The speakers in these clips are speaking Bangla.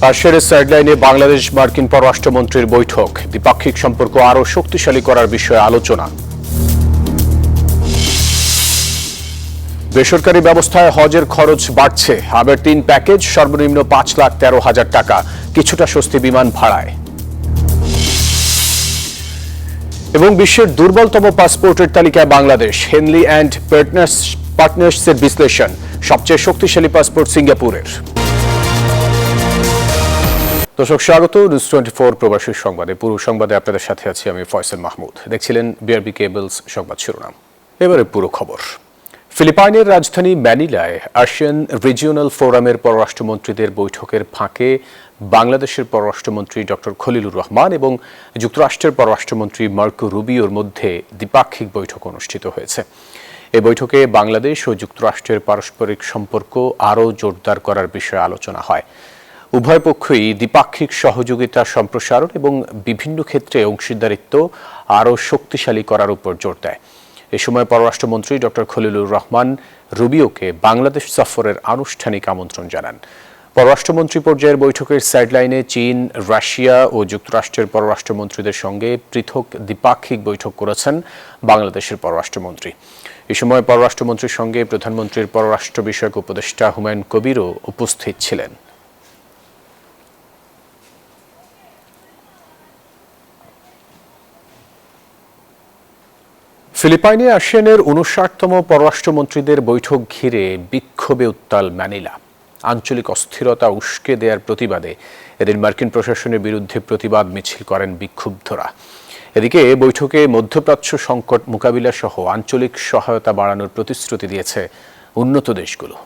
রাশিয়ার সাইডলাইনে বাংলাদেশ মার্কিন পররাষ্ট্রমন্ত্রীর বৈঠক, দ্বিপাক্ষিক সম্পর্ক আরও শক্তিশালী করার বিষয়ে আলোচনা। বেসরকারি ব্যবস্থায় হজের খরচ বাড়ছে, আবার 3 প্যাকেজ, সর্বনিম্ন 5,13,000 টাকা, কিছুটা স্বস্তি বিমান ভাড়ায়। এবং বিশ্বের দুর্বলতম পাসপোর্টের তালিকায় বাংলাদেশ, হেনলি অ্যান্ড পার্টনার্সের বিশ্লেষণ, সবচেয়ে শক্তিশালী পাসপোর্ট সিঙ্গাপুরের। দর্শক স্বাগত নিউজ 24 প্রবাসী সংবাদে। পুরো সংবাদে আপনাদের সাথে আছি আমি ফয়সাল মাহমুদ। দেখছিলেন বিআরবি কেবলস সংবাদ শিরোনাম। এবারে পুরো খবর। ফিলিপাইনের রাজধানী ম্যানিলায় আসিয়ান রিজিওনাল ফোরামের পররাষ্ট্রমন্ত্রীদের বৈঠকের ফাঁকে বাংলাদেশের পররাষ্ট্রমন্ত্রী ডক্টর খলিলুর রহমান এবং যুক্তরাষ্ট্রের পররাষ্ট্রমন্ত্রী মার্কো রুবিওর মধ্যে দ্বিপাক্ষিক বৈঠক অনুষ্ঠিত হয়েছে। এই বৈঠকে বাংলাদেশ ও যুক্তরাষ্ট্রের পারস্পরিক সম্পর্ক আরও জোরদার করার বিষয়ে আলোচনা হয়। উভয় পক্ষই দ্বিপাক্ষিক সহযোগিতা সম্প্রসারণ এবং বিভিন্ন ক্ষেত্রে অংশীদারিত্ব আরও শক্তিশালী করার উপর জোর দেয়। এ সময় পররাষ্ট্রমন্ত্রী ডক্টর খলিলুর রহমান রুবিওকে বাংলাদেশ সফরের আনুষ্ঠানিক আমন্ত্রণ জানান। পররাষ্ট্রমন্ত্রী পর্যায়ের বৈঠকের সাইডলাইনে চীন, রাশিয়া ও যুক্তরাষ্ট্রের পররাষ্ট্রমন্ত্রীদের সঙ্গে পৃথক দ্বিপাক্ষিক বৈঠক করেছেন বাংলাদেশের পররাষ্ট্রমন্ত্রী। এ সময় পররাষ্ট্রমন্ত্রীর সঙ্গে প্রধানমন্ত্রীর পররাষ্ট্র বিষয়ক উপদেষ্টা হুমায়ুন কবিরও উপস্থিত ছিলেন। ফিলিপাইনে আসিয়ানের 59তম পররাষ্ট্রমন্ত্রীদের বৈঠক ঘিরে বিক্ষোভে উত্তাল ম্যানিলা। আঞ্চলিক অস্থিরতা উস্কে দেওয়ার প্রতিবাদে এদিন মার্কিন প্রশাসনের বিরুদ্ধে প্রতিবাদ মিছিল করেন বিক্ষুব্ধরা। এদিকে বৈঠকে মধ্যপ্রাচ্য সংকট মোকাবিলা সহ আঞ্চলিক সহায়তা বাড়ানোর প্রতিশ্রুতি দিয়েছে উন্নত দেশগুলো।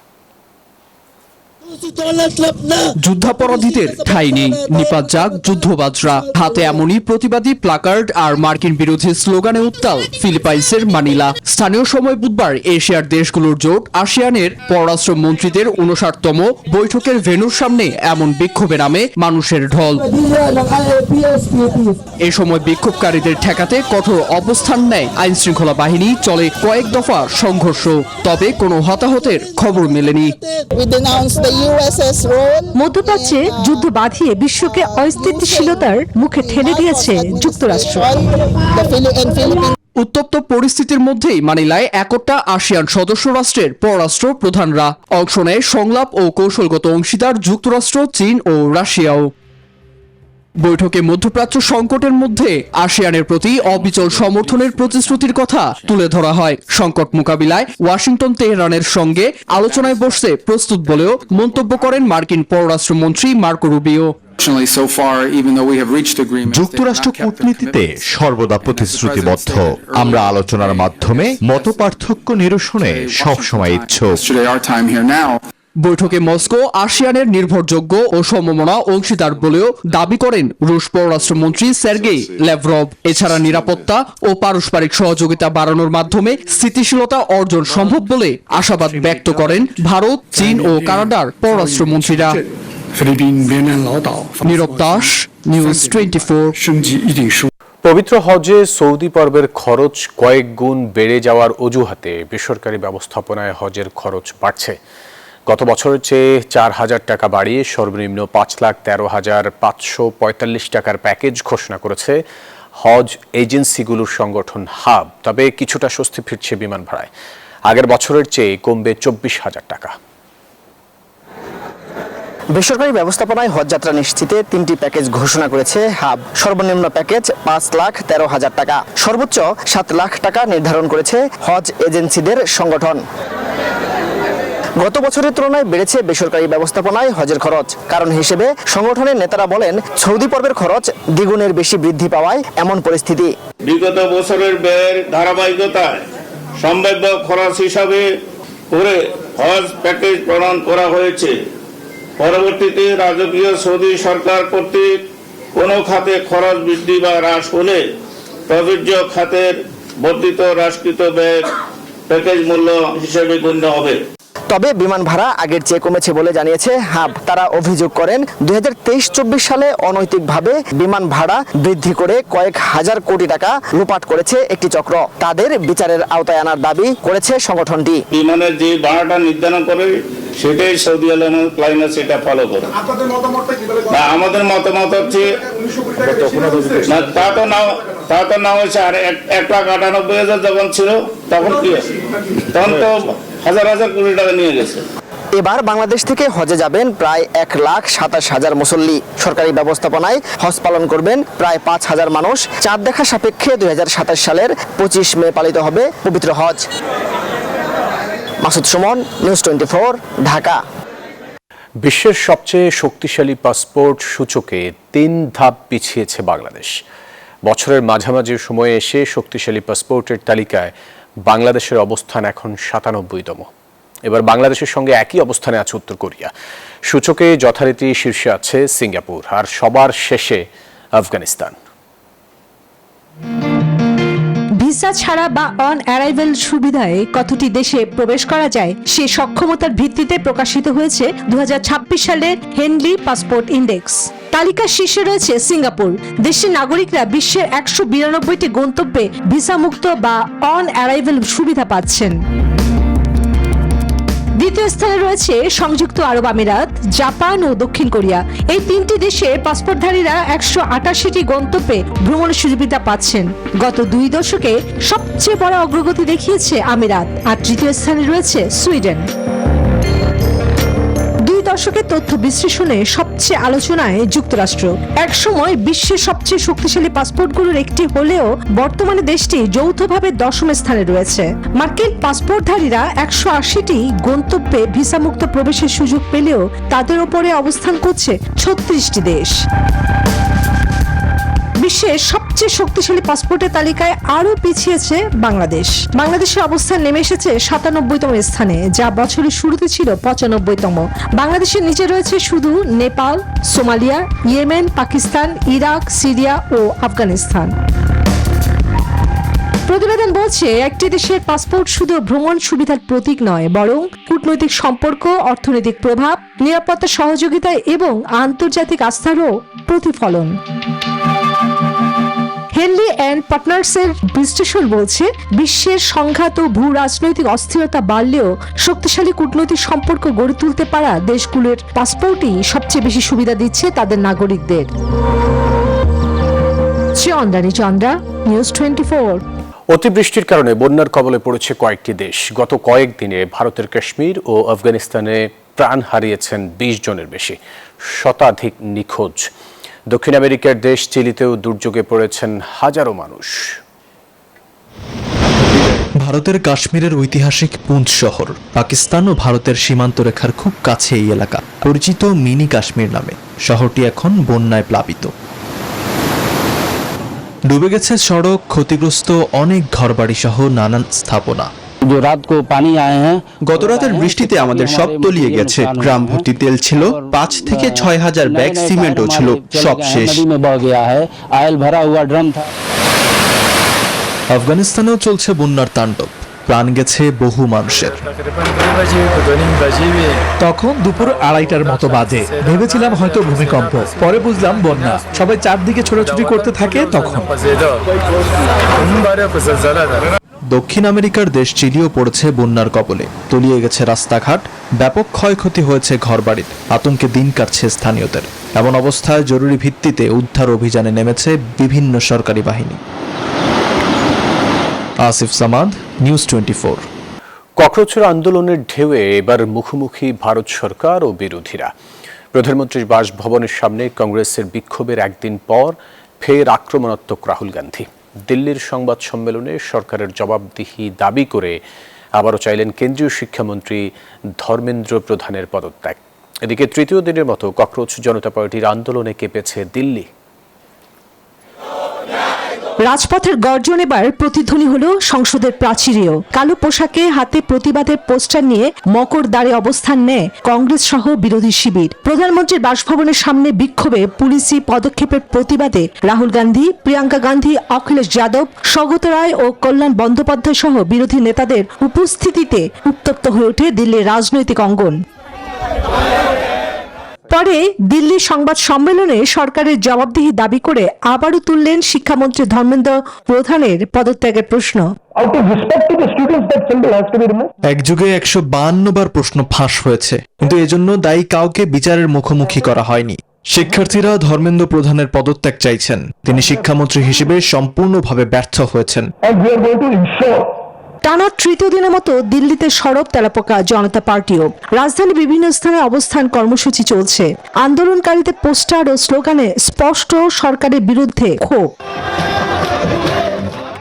যুদ্ধাপরাধীদের ঠাঁই নেই, নিপাত যাক যুদ্ধবাজরা, হাতে এমনই প্রতিবাদী প্লাকার্ড আর মার্কিন বিরোধী স্লোগানে উত্তাল ফিলিপাইন্সের মানিলা। স্থানীয় সময় বুধবার এশিয়ার দেশগুলোর জোট আসিয়ানের পররাষ্ট্র মন্ত্রীদের 59তম বৈঠকের ভেন্যুর সামনে এমন বিক্ষোভে নামে মানুষের ঢল। এ সময় বিক্ষোভকারীদের ঠেকাতে কঠোর অবস্থান নেয় আইন শৃঙ্খলা বাহিনী, চলে কয়েক দফা সংঘর্ষ, তবে কোনো হতাহতের খবর মেলেনি। মধ্যপ্রাচ্যে যুদ্ধ বাঁধিয়ে বিশ্বকে অস্থিতিশীলতার মুখে ঠেলে দিয়েছে যুক্তরাষ্ট্র। উত্তপ্ত পরিস্থিতির মধ্যেই মানিলায় একটা আসিয়ান সদস্য রাষ্ট্রের পররাষ্ট্র প্রধানরা অংশ নেয় সংলাপ ও কৌশলগত অংশীদার যুক্তরাষ্ট্র, চীন ও রাশিয়াও। বৈঠকে মধ্যপ্রাচ্য সংকটের মধ্যে আসিয়ানের প্রতি অবিচল সমর্থনের প্রতিশ্রুতির কথা তুলে ধরা হয়। সংকট মোকাবিলায় ওয়াশিংটন তেহরানের সঙ্গে আলোচনায় বসতে প্রস্তুত বলেও মন্তব্য করেন মার্কিন পররাষ্ট্রমন্ত্রী মার্কো রুবিও। যুক্তরাষ্ট্র কূটনীতিতে সর্বদা প্রতিশ্রুতিবদ্ধ। আমরা আলোচনার মাধ্যমে মতপার্থক্য নিরসনে সবসময় ইচ্ছুক। বৈঠকে মস্কো আসিয়ানের নির্ভরযোগ্য ও সমমনা অংশীদার বলেও দাবি করেন রুশ পররাষ্ট্রমন্ত্রী সের্গেই ল্যাভরভ। এছাড়া নিরাপত্তা ও পারস্পরিক সহযোগিতা বাড়ানোর মাধ্যমে স্থিতিশীলতা অর্জন সম্ভব বলে আশাবাদ ব্যক্ত করেন ভারত, চীন ও কানাডার পররাষ্ট্রমন্ত্রীরা। নীরব দাস, নিউজ 24। পবিত্র হজে সৌদি পর্বের খরচ কয়েক গুণ বেড়ে যাওয়ার অজুহাতে বেসরকারি ব্যবস্থাপনায় হজের খরচ বাড়ছে। গত বছরের চেয়ে 4,000 টাকা বাড়িয়ে সর্বনিম্ন 5,13,545 টাকার প্যাকেজ ঘোষণা করেছে হজ এজেন্সিগুলোর সংগঠন হাব। তবে কিছুটা স্বস্তি ফিরছে বিমান ভাড়ায়, আগের বছরের চেয়ে কমবে 24,000 টাকা। বেসরকারি ব্যবস্থাপনায় হজযাত্রা নিশ্চিতে 3টি প্যাকেজ ঘোষণা করেছে হাব। সর্বনিম্ন প্যাকেজ 5,13,000 টাকা, সর্বোচ্চ 7 লাখ টাকা নির্ধারণ করেছে হজ এজেন্সিদের সংগঠন। গত বছরের তুলনায় বেড়েছে বেসরকারি ব্যবস্থাপনায় হজের খরচ। কারণ হিসেবে সংগঠনের নেতারা বলেন, সৌদি পর্বের খরচ দ্বিগুণের বেশি বৃদ্ধি পাওয়ায় এমন পরিস্থিতি। বিগত বছরের ব্যয়ের ধারাবাহিকতায় সম্ভাব্য খরচ হিসাবে করে হজ প্যাকেজ প্রদান করা হয়েছে। পরবর্তীতে রাজকীয় সৌদি সরকার কর্তৃক কোনো খাতে খরচ বৃদ্ধি বা হ্রাস হলে প্রযোজ্য খাতের বর্ধিত হ্রাসকৃত ব্যয় প্যাকেজ মূল্য হিসেবে গণ্য হবে। তবে বিমান ভাড়া আগের চেয়ে কমেছে বলে জানিয়েছে হাব। তারা অভিযোগ করেন 2023-24 সালে অনৈতিকভাবে বিমান ভাড়া বৃদ্ধি করে কয়েক হাজার কোটি টাকা লুপাট করেছে একটি চক্র। তাদের বিচারের আওতায় আনার দাবি করেছে সংগঠনটি। বিমানের যে ভাড়াটা নির্ধারণ করে সেটাই সৌদি এয়ারলাইন্স সেটা ফলো করে। আমাদের মতামত হচ্ছে তা তো না হয়েছে। আর 1,98,000 যখন ছিল তখন কি তখন তো হাজার হাজার কোটি টাকা নিয়ে গেছে। এবার বাংলাদেশ থেকে হজে যাবেন প্রায় 1,27,000 মুসল্লি। সরকারি ব্যবস্থাপনায় হজ পালন করবেন প্রায় 5,000 মানুষ। চাঁদ দেখা সাপেক্ষে 2027 সালের 25 মে পালিত হবে পবিত্র হজ। মাসুদ সুমন, নিউজ 24, ঢাকা। বিশ্বের সবচেয়ে শক্তিশালী পাসপোর্ট সূচকে 3 ধাপ পিছিয়েছে বাংলাদেশ। বছরের মাঝামাঝি সময়ে এসে শক্তিশালী পাসপোর্টের তালিকায় বাংলাদেশের অবস্থান এখন 97তম। এবার বাংলাদেশের সঙ্গে একই অবস্থানে আছে উত্তর কোরিয়া। সূচকে যথারীতি শীর্ষে আছে সিঙ্গাপুর, আর সবার শেষে আফগানিস্তান। ভিসা ছাড়া বা অন অ্যারাইভেল সুবিধায় কতটি দেশে প্রবেশ করা যায় সে সক্ষমতার ভিত্তিতে প্রকাশিত হয়েছে 2026 সালের হেনলি পাসপোর্ট ইন্ডেক্স। তালিকার শীর্ষে রয়েছে সিঙ্গাপুর। দেশের নাগরিকরা বিশ্বের 192টি গন্তব্যে ভিসামুক্ত বা অন অ্যারাইভেল সুবিধা পাচ্ছেন। দ্বিতীয় স্থানে রয়েছে সংযুক্ত আরব আমিরাত, জাপান ও দক্ষিণ কোরিয়া। এই 3টি দেশের পাসপোর্টধারীরা 188টি গন্তব্যে ভ্রমণের সুবিধা পাচ্ছেন। গত 2 দশকে সবচেয়ে বড় অগ্রগতি দেখিয়েছে আমিরাত, আর তৃতীয় স্থানে রয়েছে সুইডেন। 2 দশকের তথ্য বিশ্লেষণে সবচেয়ে আলোচনায় যুক্তরাষ্ট্র। একসময় বিশ্বের সবচেয়ে শক্তিশালী পাসপোর্টগুলোর একটি হলেও বর্তমানে দেশটি যৌথভাবে 10ম স্থানে রয়েছে। মার্কিন পাসপোর্টধারীরা 180টি গন্তব্যে ভিসামুক্ত প্রবেশের সুযোগ পেলেও তাদের ওপরে অবস্থান করছে 36টি দেশ। বিশ্বের সবচেয়ে শক্তিশালী পাসপোর্টের তালিকায় আরও পিছিয়েছে বাংলাদেশ। বাংলাদেশের অবস্থান নেমে এসেছে 97তম স্থানে, যা বছরের শুরুতে ছিল 95তম। বাংলাদেশের নিচে রয়েছে শুধু Nepal, Somalia, Yemen, Pakistan, Iraq, Syria ও আফগানিস্তান। প্রতিবেদন বলছে একটি দেশের পাসপোর্ট শুধু ভ্রমণ সুবিধার প্রতীক নয়, বরং কূটনৈতিক সম্পর্ক, অর্থনৈতিক প্রভাব, নিরাপত্তা সহযোগিতা এবং আন্তর্জাতিক আস্থারও প্রতিফলন। হেনলি অ্যান্ড পার্টনার্সের বিশ্লেষণ বলছে বিশ্বের সংঘাত ও ভূ রাজনৈতিক অস্থিরতা বাড়লেও শক্তিশালী কূটনৈতিক সম্পর্ক গড়ে তুলতে পারা দেশগুলোর পাসপোর্টই সবচেয়ে বেশি সুবিধা দিচ্ছে তাদের নাগরিকদের। চন্দ্রা, নিউজ 24। অতিবৃষ্টির কারণে বন্যার কবলে পড়েছে কয়েকটি দেশ। গত কয়েকদিনে ভারতের কাশ্মীর ও আফগানিস্তানে প্রাণ হারিয়েছেন 20 জনের বেশি, শতাধিক নিখোঁজ। দক্ষিণ আমেরিকার দেশ চিলিতেও দুর্যোগে পড়েছেন হাজারো মানুষ। ভারতের কাশ্মীরের ঐতিহাসিক পুঞ্চ শহর পাকিস্তান ও ভারতের সীমান্ত রেখার খুব কাছে এই এলাকা, পরিচিত মিনি কাশ্মীর নামে। শহরটি এখন বন্যায় প্লাবিত। ডুবে গেছে সড়ক, ক্ষতিগ্রস্ত অনেক ঘরবাড়ি সহ নানান স্থাপনা। গত রাতের বৃষ্টিতে আমাদের সব তলিয়ে গেছে। গ্রাম ভর্তি তেল ছিল, 5 থেকে 6 হাজার ব্যাগ সিমেন্টও ছিল, সব শেষ। আফগানিস্তানেও চলছে বন্যার তাণ্ডব, প্রাণ গেছে বহু মানুষের। তখন দুপুর 2:30টার মতো বাজে। ভেবেছিলাম হয়তো ভূমিকম্প, পরে বুঝলাম বন্যা। সবাই চারদিকে ছোটাছুটি করতে থাকে। তখন দক্ষিণ আমেরিকার দেশ চিলিও পড়েছে বন্যার কবলে, তলিয়ে গেছে রাস্তাঘাট, ব্যাপক ক্ষয়ক্ষতি হয়েছে ঘরবাড়ির। আতঙ্কে দিন কাটছে স্থানীয়দের। এমন অবস্থায় জরুরি ভিত্তিতে উদ্ধার অভিযানে নেমেছে বিভিন্ন সরকারি বাহিনী। আসিফ সামাদ, নিউজ 24। ককরোচের আন্দোলনের ঢেউয়ে এবার মুখোমুখি ভারত সরকার ও বিরোধীরা। প্রধানমন্ত্রীর বাসভবনের সামনে কংগ্রেসের বিক্ষোভের একদিন পর ফের আক্রমণাত্মক রাহুল গান্ধী। দিল্লির সংবাদ সম্মেলনে সরকারের জবাবদিহি দাবি করে আবারও চাইলেন কেন্দ্রীয় শিক্ষামন্ত্রী ধর্মেন্দ্র প্রধানের পদত্যাগ। এদিকে তৃতীয় দিনের মতো ককরোচ জনতা পার্টির আন্দোলনে কেঁপেছে দিল্লি। রাজপথের গর্জন এবার প্রতিধ্বনি হলো সংসদের প্রাচীরেও। কালো পোশাকে হাতে প্রতিবাদের পোস্টার নিয়ে মকর দ্বারে অবস্থান নেয় কংগ্রেস সহ বিরোধী শিবির। প্রধানমন্ত্রীর বাসভবনের সামনে বিক্ষোভে পুলিশি পদক্ষেপের প্রতিবাদে রাহুল গান্ধী, প্রিয়াঙ্কা গান্ধী, অখিলেশ যাদব, স্বগত রায় ও কল্যাণ বন্দ্যোপাধ্যায় সহ বিরোধী নেতাদের উপস্থিতিতে উত্তপ্ত হয়ে ওঠে দিল্লির রাজনৈতিক অঙ্গন। পরে দিল্লি সংবাদ সম্মেলনে সরকারের জবাবদিহি দাবি করে আবারও তুললেন শিক্ষামন্ত্রী ধর্মেন্দ্র প্রধানের পদত্যাগের প্রশ্ন। একযুগে 152 বার প্রশ্ন ফাঁস হয়েছে, কিন্তু এজন্য দায়ী কাউকে বিচারের মুখোমুখি করা হয়নি। শিক্ষার্থীরা ধর্মেন্দ্র প্রধানের পদত্যাগ চাইছেন। তিনি শিক্ষামন্ত্রী হিসেবে সম্পূর্ণভাবে ব্যর্থ হয়েছেন। টানা তৃতীয় দিনের মতো দিল্লিতে সরব তেলাপোকা জনতা পার্টিও। রাজধানী বিভিন্ন স্থানে অবস্থান কর্মসূচি চলছে। আন্দোলনকারীদের পোস্টার ও স্লোগানে স্পষ্ট সরকারের বিরুদ্ধে ক্ষোভ।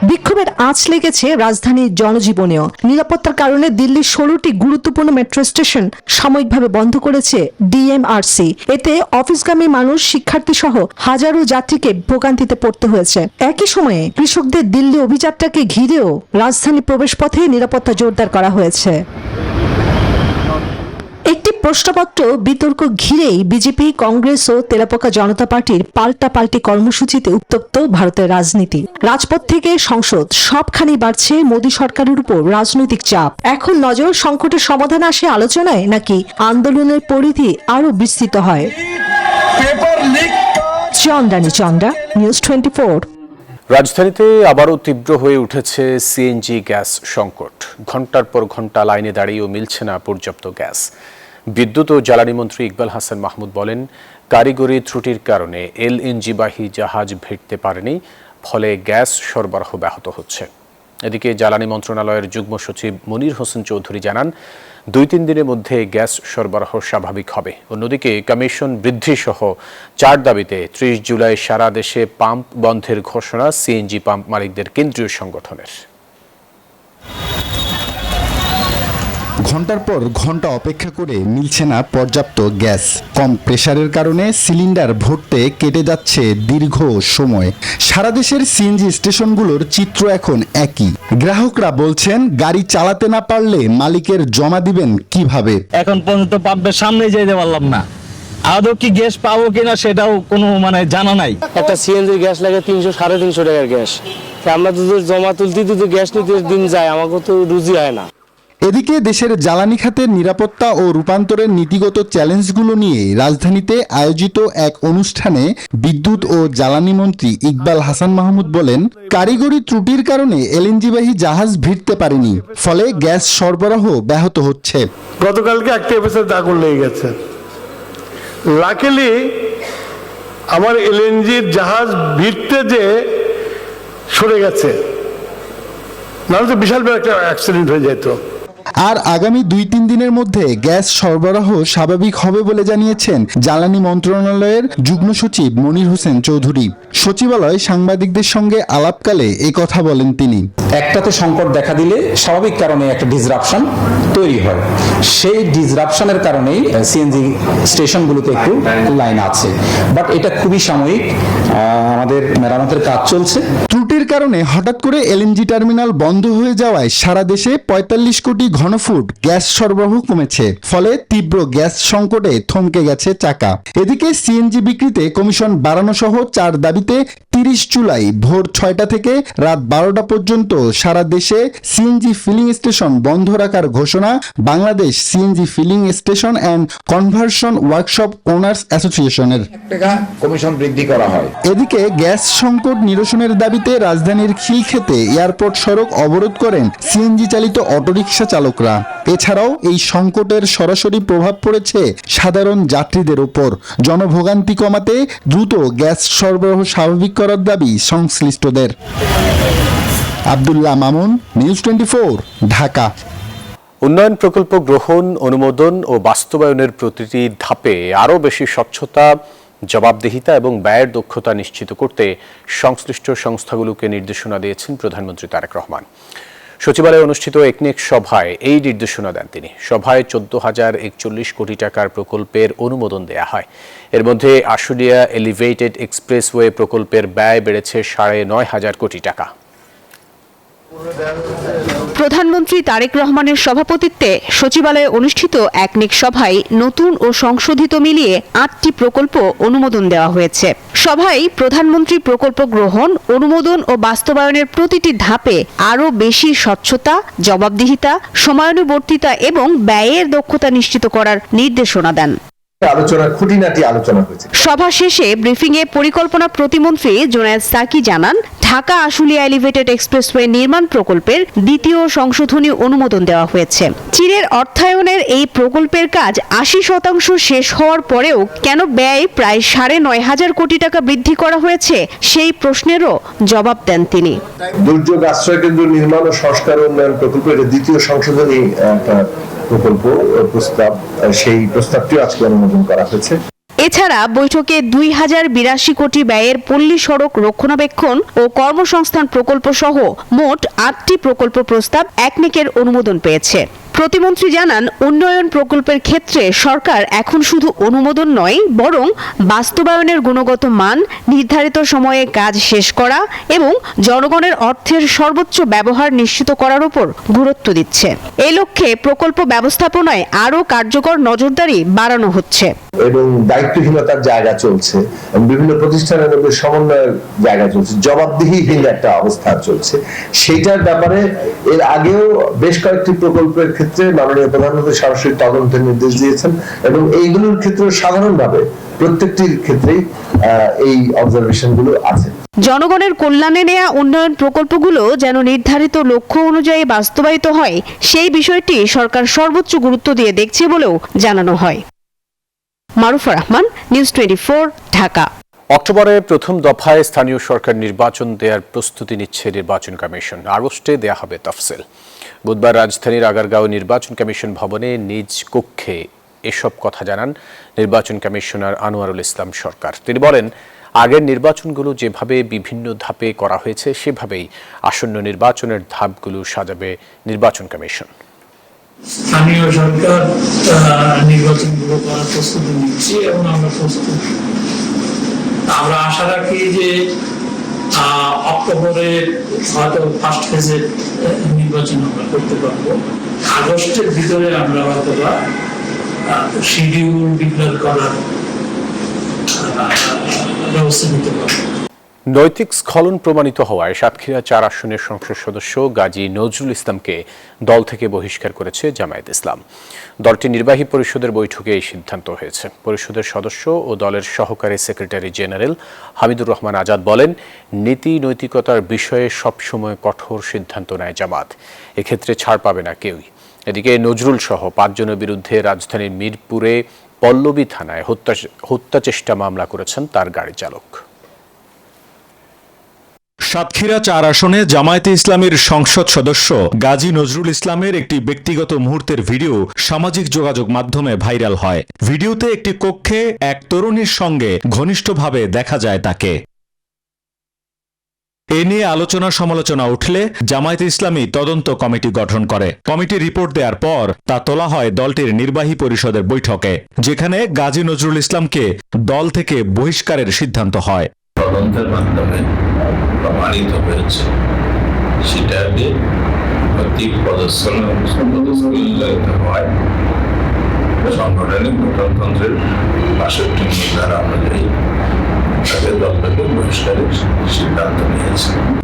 বিক্ষোভের আঁচ লেগেছে রাজধানীর জনজীবনেও। নিরাপত্তার কারণে দিল্লির 16টি গুরুত্বপূর্ণ মেট্রো স্টেশন সাময়িকভাবে বন্ধ করেছে ডিএমআরসি। এতে অফিসগামী মানুষ, শিক্ষার্থী সহ হাজারো যাত্রীকে ভোগান্তিতে পড়তে হয়েছে। একই সময়ে কৃষকদের দিল্লি অভিযাত্রাকে ঘিরেও রাজধানী প্রবেশপথে নিরাপত্তা জোরদার করা হয়েছে। একটি প্রশ্নপত্র বিতর্ক ঘিরেই বিজেপি, কংগ্রেস ও তেলাপোকা জনতা পার্টির পাল্টাপাল্টি কর্মসূচিতে উত্তপ্ত ভারতের রাজনীতি। রাজপথ থেকে সংসদ সবখানেই বাড়ছে মোদী সরকারের উপর রাজনৈতিক চাপ। এখন নজর সংকটের সমাধান আসে আলোচনায়, নাকি আন্দোলনের পরিধি আরো বিস্তৃত হয়। চন্দ্রানী চন্দ্রা, নিউজ 24। রাজধানীতে আবারও তীব্র হয়ে উঠেছে সিএনজি গ্যাস সংকট। ঘন্টার পর ঘন্টা লাইনে দাঁড়িয়েও মিলছে না পর্যাপ্ত গ্যাস। বিদ্যুৎ ও জ্বালানি মন্ত্রী ইকবাল হাসান মাহমুদ বলেন, কারিগরি ত্রুটির কারণে এলএনজিবাহী জাহাজ ভিড়তে পারেনি, ফলে গ্যাস সরবরাহ ব্যাহত হচ্ছে। এদিকে জ্বালানি মন্ত্রণালয়ের যুগ্ম সচিব মনির হোসেন চৌধুরী জানান, 2-3 দিনের মধ্যে গ্যাস সরবরাহ স্বাভাবিক হবে। অন্যদিকে কমিশন বৃদ্ধি সহ 4 দাবিতে 30 জুলাই সারা দেশে পাম্প বন্ধের ঘোষণা সিএনজি পাম্প মালিকদের কেন্দ্রীয় সংগঠনের। ঘন্টার পর ঘন্টা অপেক্ষা করে মিলছে না পর্যাপ্ত গ্যাস। কম প্রেসারের কারণে সিলিন্ডার ভরতে কেটে যাচ্ছে দীর্ঘ সময়। সারা দেশের সিএনজি স্টেশনগুলোর চিত্র এখন একই। গ্রাহকরা বলছেন, গাড়ি চালাতে না পারলে মালিকের জমা দিবেন কিভাবে? এখন পর্যন্ত পাম্পের সামনে যেতে পারলাম না। আদৌ কি গ্যাস পাবো কিনা সেটাও কোনো জানা নাই। একটা সিএনজির গ্যাস লাগে 300-350 টাকার গ্যাস। আমরা তো জমা তুলতে গ্যাস নিতে দিন যায়, আমাকে তো রুজি হয় না। এদিকে দেশের জ্বালানি খাতের নিরাপত্তা ও রূপান্তরের নীতিগত চ্যালেঞ্জগুলো নিয়ে রাজধানীতে আয়োজিত এক অনুষ্ঠানে বিদ্যুৎ ও জ্বালানি মন্ত্রী ইকবাল হাসান মাহমুদ বলেন, কারিগরি ত্রুটির কারণে এলএনজিবাহী জাহাজ ভিড়তে পারেনি, ফলে গ্যাস সরবরাহ ব্যাহত হচ্ছে। গতকালকে একটা এপিসোড আগুন লেগে গেছে। লাকিলি আমার এলএনজির জাহাজ ভিড়তে যে সরে গেছে, নাহলে তো বিশাল বড় একটা অ্যাক্সিডেন্ট হয়ে যেত। আর আগামী 2-3 দিনের মধ্যে গ্যাস সরবরাহ স্বাভাবিক হবে বলে জানিয়েছেন জ্বালানি মন্ত্রণালয়ের যুগ্ম সচিব মনির হোসেন চৌধুরী। সচিবালয় সাংবাদিকদের সঙ্গে আলাপকালে এই কথা বলেন তিনি। একটাতে সংকট দেখা দিলে স্বাভাবিক কারণে একটা ডিসরাপশন তৈরি হয়। সেই ডিসরাপশনের কারণেই সিএনজি স্টেশনগুলোতে একটু লাইন আছে, বাট এটা খুবই সাময়িক। আমাদের মেরামতের কাজ চলছে। ত্রুটির কারণে হঠাৎ করে এলএনজি টার্মিনাল বন্ধ হয়ে যাওয়ায় সারা দেশে 45 কোটি ঘনফুট গ্যাস সরবরাহ কমেছে, ফলে তীব্র গ্যাস সংকটে থমকে গেছে চাকা। এদিকে সিএনজি বিক্রিতে কমিশন বাড়ানো সহ 4 দাবিতে 30 জুলাই ভোর 6টা থেকে রাত 12টা পর্যন্ত সারা দেশে সিএনজি ফিলিং স্টেশন বন্ধ রাখার ঘোষণা Bangladesh CNG filling station and conversion workshop owners অ্যাসোসিয়েশনের। কমিশন বৃদ্ধি করা হয়। এদিকে গ্যাস সংকট নিরসনের দাবিতে রাজধানীর খিলক্ষেতে এয়ারপোর্ট সড়ক অবরোধ করেন সিএনজি চালিত অটোরিকশা চালকরা। এছাড়াও এই সংকটের সরাসরি প্রভাব পড়েছে সাধারণ যাত্রীদের উপর। জনভোগান্তি কমাতে দ্রুত গ্যাস সরবরাহ স্বাভাবিক করার দাবি সংশ্লিষ্টদের। আব্দুল্লাহ মামুন, নিউজ 24, ঢাকা। উন্নয়ন প্রকল্প গ্রহণ, অনুমোদন ও বাস্তবায়নের প্রতিটি ধাপে আরও বেশি স্বচ্ছতা, জবাবদিহিতা এবং ব্যয়ের দক্ষতা নিশ্চিত করতে সংশ্লিষ্ট সংস্থাগুলোকে নির্দেশনা দিয়েছেন প্রধানমন্ত্রী তারেক রহমান। সচিবালয়ে অনুষ্ঠিত একনেক সভায় এই নির্দেশনা দেন তিনি। সভায় 14,041 কোটি টাকার প্রকল্পের অনুমোদন দেয়া হয়। এর মধ্যে আশুলিয়া এলিভেটেড এক্সপ্রেসওয়ে প্রকল্পের ব্যয় বেড়েছে 9,500 কোটি টাকা। প্রধানমন্ত্রী তারেক রহমানের সভাপতিত্বে সচিবালয়ে অনুষ্ঠিত একনেক সভায় নতুন ও সংশোধিত মিলিয়ে 8টি প্রকল্প অনুমোদন দেওয়া হয়েছে। সভায় প্রধানমন্ত্রী প্রকল্প গ্রহণ, অনুমোদন ও বাস্তবায়নের প্রতিটি ধাপে আরও বেশি স্বচ্ছতা, জবাবদিহিতা, সময়ানুবর্তিতা এবং ব্যয়ের দক্ষতা নিশ্চিত করার নির্দেশনা দেন। সভা শেষে ব্রিফিংয়ে পরিকল্পনা প্রতিমন্ত্রী জোনায়েদ সাকি জানান, ঢাকা আশুলিয়া এলিভেটেড এক্সপ্রেসওয়ে নির্মাণ প্রকল্পের দ্বিতীয় সংশোধনী অনুমোদন দেওয়া হয়েছে। চীনের অর্থায়নের এই প্রকল্পের কাজ 80% শেষ হওয়ার পরেও কেন ব্যয় প্রায় 9,500 কোটি টাকা বৃদ্ধি করা হয়েছে সেই প্রশ্নেরও জবাব দেন তিনি। দুর্যোগ আশ্রয় কেন্দ্র নির্মাণ ও সংস্কার উন্নয়ন প্রকল্পের দ্বিতীয় সংশোধনী প্রকল্প প্রস্তাব, সেই প্রস্তাবটিও আজকে অনুমোদন করা হয়েছে। এছাড়া বৈঠকে 2,082 কোটি ব্যয়ের পল্লী সড়ক রক্ষণাবেক্ষণ ও কর্মসংস্থান প্রকল্প সহ মোট 8টি প্রকল্প প্রস্তাব একনেকের অনুমোদন পেয়েছে। প্রতিমন্ত্রী জানান, উন্নয়ন প্রকল্পের ক্ষেত্রে সরকার এখন শুধু অনুমোদন নয়, বরং বাস্তবায়নের গুণগত মান, নির্ধারিত সময়ে কাজ শেষ করা এবং জনগণের অর্থের সর্বোচ্চ ব্যবহার নিশ্চিত করার উপর গুরুত্ব দিচ্ছে। এই লক্ষ্যে প্রকল্প ব্যবস্থাপনায় আরও কার্যকর নজরদারি বাড়ানো হচ্ছে এবং দায়িত্বহীনতার জায়গা চলছে, বিভিন্ন প্রতিষ্ঠানের মধ্যে সমন্বয়ের জায়গা চলছে, জবাবদিহিহীন একটা অবস্থা চলছে। সেইটার ব্যাপারে এর আগেও বেশ কয়েকটি প্রকল্পের ক্ষেত্রে মাননীয় প্রধানমন্ত্রী সরাসরি তদন্তের নির্দেশ দিয়েছেন এবং এইগুলোর ক্ষেত্রে সাধারণভাবে প্রত্যেকটির ক্ষেত্রেই এই অবজারভেশনগুলো আছে। জনগণের কল্যাণে নেওয়া উন্নয়ন প্রকল্পগুলো যেন নির্ধারিত লক্ষ্য অনুযায়ী বাস্তবায়িত হয়, সেই বিষয়টি সরকার সর্বোচ্চ গুরুত্ব দিয়ে দেখছে বলেও জানানো হয়। মারুফা রহমান, নিউজ 24, ঢাকা। অক্টোবরে প্রথম দফায় স্থানীয় সরকার নির্বাচন দেওয়ার প্রস্তুতি নিচ্ছে নির্বাচন কমিশন। আগস্টে দেয়া হবে তফসিল। বুধবার রাজধানীর আগারগাঁও নির্বাচন কমিশন ভবনে নিজ কক্ষে এসব কথা জানান নির্বাচন কমিশনার আনোয়ারুল ইসলাম সরকার। তিনি বলেন, আগের নির্বাচনগুলো যেভাবে বিভিন্ন ধাপে করা হয়েছে সেভাবেই আসন্ন নির্বাচনের ধাপগুলো সাজাবে নির্বাচন কমিশন। স্থানীয় সরকার নির্বাচনগুলো করার প্রস্তুতি নিচ্ছি এবং আমরা প্রস্তুত। আমরা আশা রাখি যে অক্টোবরে হয়তো ফার্স্ট ফেজে নির্বাচন আমরা করতে পারবো। আগস্টের ভিতরে আমরা হয়তো শিডিউল ডিক্লেয়ার করার ব্যবস্থা নিতে পারবো। নৈতিক স্খলন প্রমাণিত হওয়ায় সাতক্ষীরা 4 আসনের সংসদ সদস্য গাজী নজরুল ইসলামকে দল থেকে বহিষ্কার করেছে জামায়াত ইসলাম। দলটির নির্বাহী পরিষদের বৈঠকে এই সিদ্ধান্ত হয়েছে। পরিষদের সদস্য ও দলের সহকারী সেক্রেটারি জেনারেল হামিদুর রহমান আজাদ বলেন, নীতি নৈতিকতার বিষয়ে সবসময় কঠোর সিদ্ধান্ত নেয় জামাত, এক্ষেত্রে ছাড় পাবে না কেউই। এদিকে নজরুল সহ 5 জনের বিরুদ্ধে রাজধানীর মিরপুরে পল্লবী থানায় হত্যা চেষ্টা মামলা করেছেন তার গাড়ি চালক। সাতক্ষীরা 4 আসনে জামায়াতে ইসলামের সংসদ সদস্য গাজী নজরুল ইসলামের একটি ব্যক্তিগত মুহূর্তের ভিডিও সামাজিক যোগাযোগ মাধ্যমে ভাইরাল হয়। ভিডিওতে একটি কক্ষে এক তরুণীর সঙ্গে ঘনিষ্ঠভাবে দেখা যায় তাকে। এ নিয়ে আলোচনা সমালোচনা উঠলে জামায়াতে ইসলামী তদন্ত কমিটি গঠন করে। কমিটি রিপোর্ট দেওয়ার পর তা তোলা হয় দলটির নির্বাহী পরিষদের বৈঠকে, যেখানে গাজী নজরুল ইসলামকে দল থেকে বহিষ্কারের সিদ্ধান্ত হয়। তদন্তের মাধ্যমে প্রমাণিত হয়েছে সেটাকে প্রতীক প্রদর্শন হয় সাংগঠনিক গঠনতন্ত্রের 62 ধারা অনুযায়ী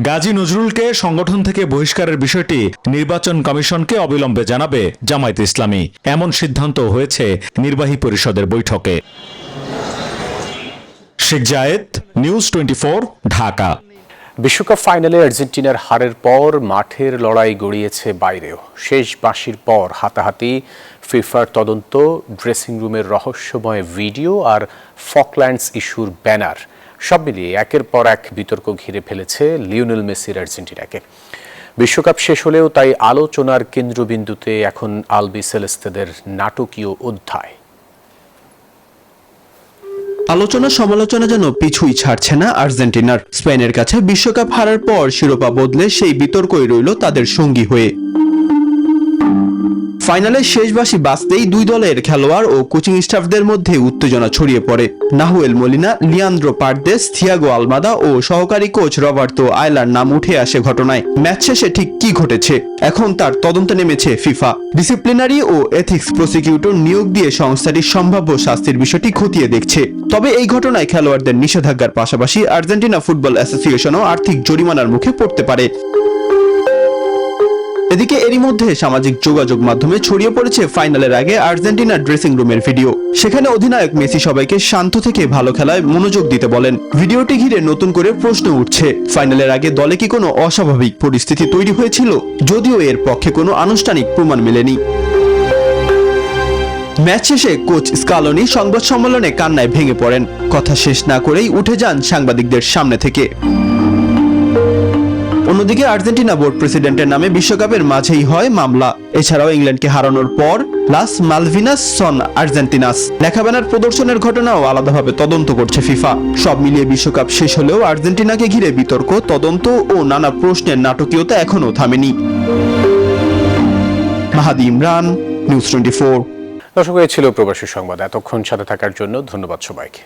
গাজী নজরুলকে সংগঠন থেকে বহিষ্কারের বিষয়টি নির্বাচন কমিশনকে অবিলম্বে জানাবে জামায়াতে ইসলামী। এমন সিদ্ধান্ত হয়েছে নির্বাহী পরিষদের বৈঠকে। শেখ জায়েদ, নিউজ 24, ঢাকা। বিশ্বকাপ ফাইনালে আর্জেন্টিনার হারের পর মাঠের লড়াই গড়িয়েছে বাইরেও। শেষ বাঁশির পর হাতাহাতি, ফিফার তদন্ত, ড্রেসিং রুমের রহস্যময় ভিডিও আর ফকল্যান্ডস ইস্যুর ব্যানার, সব মিলিয়ে একের পর এক বিতর্ক ঘিরে ফেলেছে লিওনেল মেসির আর্জেন্টিনাকে। বিশ্বকাপ শেষ হলেও তাই আলোচনার কেন্দ্রবিন্দুতে এখন আলবি সেলেস্তেদের নাটকীয় অধ্যায়। আলোচনা সমালোচনা যেন পিছুই ছাড়ছে না আর্জেন্টিনার। স্পেনের কাছে বিশ্বকাপ হারার পর শিরোপা বদলে সেই বিতর্কই রইল তাদের সঙ্গী হয়ে। ফাইনালে শেষ বাঁশি বাজতেই দুই দলের খেলোয়াড় ও কোচিং স্টাফদের মধ্যে উত্তেজনা ছড়িয়ে পড়ে। Nahuel Molina, Leandro Paredes, Thiago Almada ও সহকারী কোচ রবার্তো আয়লার নাম উঠে আসে ঘটনায়। ম্যাচ শেষে ঠিক কি ঘটেছে এখন তার তদন্তে নেমেছে ফিফা। ডিসিপ্লিনারি ও এথিক্স প্রসিকিউটর নিয়োগ দিয়ে সংস্থাটির সম্ভাব্য শাস্তির বিষয়টি খতিয়ে দেখছে। তবে এই ঘটনায় খেলোয়াড়দের নিষেধাজ্ঞার পাশাপাশি আর্জেন্টিনা ফুটবল অ্যাসোসিয়েশনও আর্থিক জরিমানার মুখে পড়তে পারে। এদিকে এরই মধ্যে সামাজিক যোগাযোগ মাধ্যমে ছড়িয়ে পড়েছে ফাইনালের আগে আর্জেন্টিনার ড্রেসিং রুমের ভিডিও। সেখানে অধিনায়ক মেসি সবাইকে শান্ত থেকে ভালো খেলায় মনোযোগ দিতে বলেন। ভিডিওটি ঘিরে নতুন করে প্রশ্ন উঠছে, ফাইনালের আগে দলে কি কোনো অস্বাভাবিক পরিস্থিতি তৈরি হয়েছিল? যদিও এর পক্ষে কোনো আনুষ্ঠানিক প্রমাণ মেলেনি। ম্যাচ শেষে কোচ স্কালোনি সংবাদ সম্মেলনে কান্নায় ভেঙে পড়েন। কথা শেষ না করেই উঠে যান সাংবাদিকদের সামনে থেকে। অন্যদিকে আর্জেন্টিনা বোর্ড প্রেসিডেন্টের নামে বিশ্বকাপের মাঝেই হয় মামলা। এছাড়াও ইংল্যান্ডকে হারানোর পর লাস মালভিনাস সন আর্জেন্টিনাস লেখা ব্যানার প্রদর্শনের ঘটনাও আলাদাভাবে তদন্ত করছে ফিফা। সব মিলিয়ে বিশ্বকাপ শেষ হলেও আর্জেন্টিনাকে ঘিরে বিতর্ক, তদন্ত ও নানা প্রশ্নের নাটকীয়তা এখনও থামেনি। মাহাদি ইমরান, নিউজ 24। দর্শক, এই ছিল প্রবাসী সংবাদ। এতক্ষণ সাথে থাকার জন্য ধন্যবাদ সবাইকে।